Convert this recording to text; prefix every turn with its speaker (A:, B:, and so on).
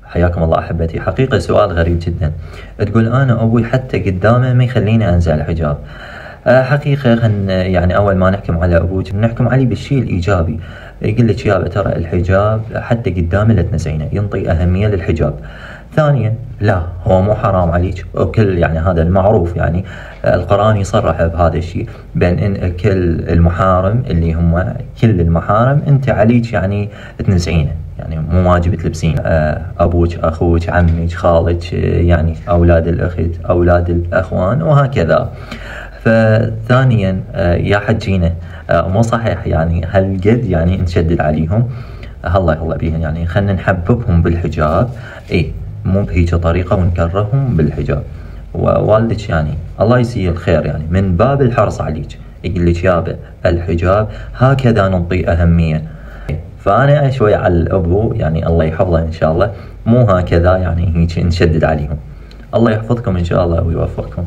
A: حياكم الله أحبتي. حقيقة سؤال غريب جدا. تقول أنا أبوي حتى قدامه ما يخليني أنزع الحجاب. حقيقة يعني أول ما نحكم على أبوك نحكم عليه بالشيء الإيجابي. يقول لك يابا ترى الحجاب حتى قدامه لا تنزعينه، ينطي أهمية للحجاب. ثانيا لا، هو مو حرام عليك، وكل يعني هذا المعروف يعني القرآن يصرح بهذا الشيء، بين إن كل المحارم اللي هم كل المحارم أنت عليك يعني تنزعينه، يعني مو واجب تلبسين. أبوك، أخوك، عمك، خالك، يعني أولاد الأخت، أولاد الأخوان، وهكذا. فثانيا يا حجينا مو صحيح يعني هالقد يعني نشدد عليهم. الله بيهم يعني خلنا نحببهم بالحجاب، اي مو بهيجي طريقة ونكرههم بالحجاب. ووالدك يعني الله يجزيه الخير يعني من باب الحرص عليك، يقول لك يابا الحجاب هكذا نعطي أهمية. فأنا شوي على الأبو يعني الله يحفظه إن شاء الله، مو هكذا يعني هيك نشدد عليهم. الله يحفظكم إن شاء الله ويوفقكم.